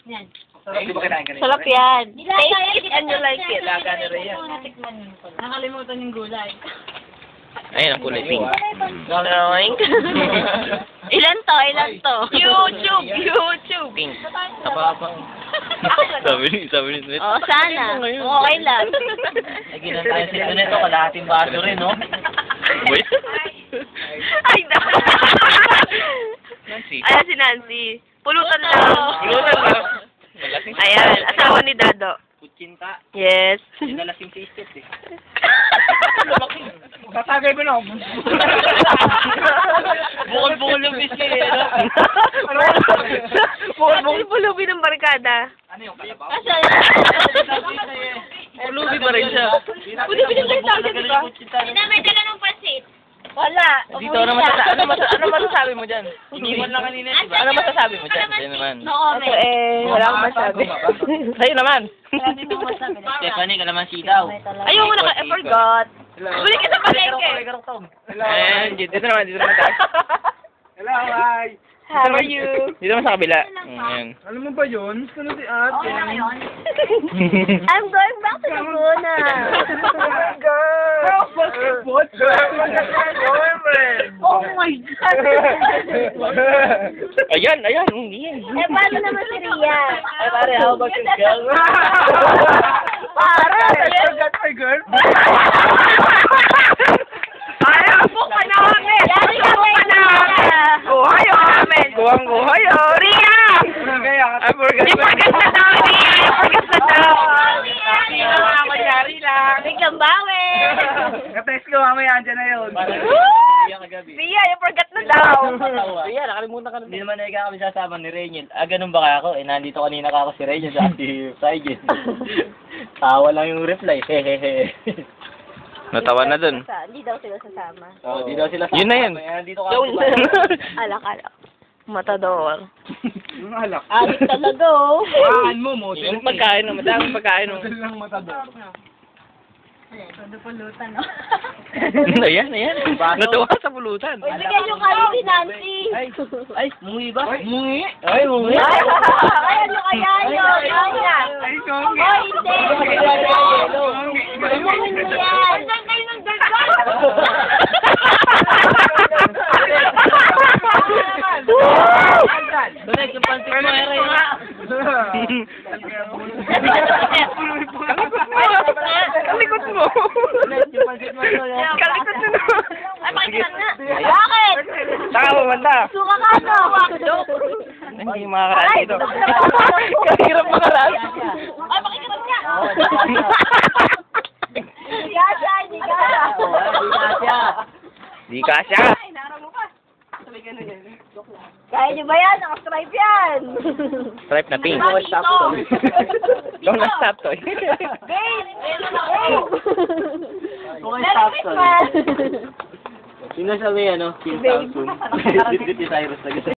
Yan. Sarap, di ba kinain kanina? Sarap yan. Taste it and you like it. Laga ni Rhea. Nakalimutan yung gulay. Ayun ang kulay pink. Drawing. Ilan to? YouTube! Pink. Tapapang. sabi ni Smith. Oh, sana. Okay lang. Ay, ginantayan sila nito. Kalahating baso rin, no? Wait. Ay, Nancy. Ayan si Nancy. Pulutan lang. Pulutan lang. Malasing. Ayan, asawa ni Dado. Kutsinta. Yes. Nalasing si Istet, eh. Tatagay mo na. Bukol-bukol yung biscuit, eh. Bukol pulubi ng barkada. Ano yung kalabaw? Pulubi pa rin siya. Pulubi ng barkada, di ba? May dala ng pasit. Wala. Dito, ano masasabi mo dyan? Iniwan lang kanina. Ano masasabi mo dyan? Sa'yo naman. Ako wala akong masabi. Sa'yo naman. Stephanie, kalamansi daw. Ayaw mo na I forgot. Buli ka sa palengke. Ayan, dito naman tayo. Hello, hi. How are you? Dito naman sa kabila. Ayan. Alam mo ba yun? Ano si ate? I'm going back to Laguna. Girl, basketball? Oh my God! Ayan. Eh, paano naman si Ria? Ay, pare, how about your girl? Pare! I forgot my girl. Ayaw po ka namin! Yari ka po ka namin! Guhayo namin! Guhayo! Ria! I forgot. I-forget na daw, Ria! I-forget na daw! Kunyari lang. Biglang bawi! Katest ko, mamaya andyan na yun. Ria, i-forget na daw! Ria, nakalimutan ka na. Hindi naman na kami sasama ni Reynel. Ganun ba kaya ako? Nandito kanina ka ako si Reynel sa si Saigin. Tawa lang yung reply. Hehehe. Natawa na dun. Hindi daw sila sasama. Oh, di daw sila Yun na yun. Nandito ka Yun. Alak. Matador. Yung alak. Alit talaga, oh. Paan mo, mo. Yung pagkain, madaming pagkain. Model lang matador. Todo pulutan, no? Ayan. Natuwa sa pulutan. Uy, bigyan yung kayo si Nancy. Ay, mungi ba? Mungi? Ay, mungi. Ay, ano kaya yun? Ay, kongi. Oh, hindi. Ano yan? Saan kayo ng dagat? Doon yung pansit mo, Ere. Kalikot mo. Yung pansit mo, Ere. Kalikot mo. Ay, pakikita nga. Bakit? Saka mo, banda. Suka ka, no? Hindi makakalaan dito. Kahirap makalaan. Ay, pakikita nga. Hindi kasya. Di kasya. Kaya niyo ba yan? Naka-stripe yan. Stripe na pink. Don't stop toy. Don't stop toy. Babe! Stop toy. Christmas! Sino sabi, Kim Samsung? Cyrus na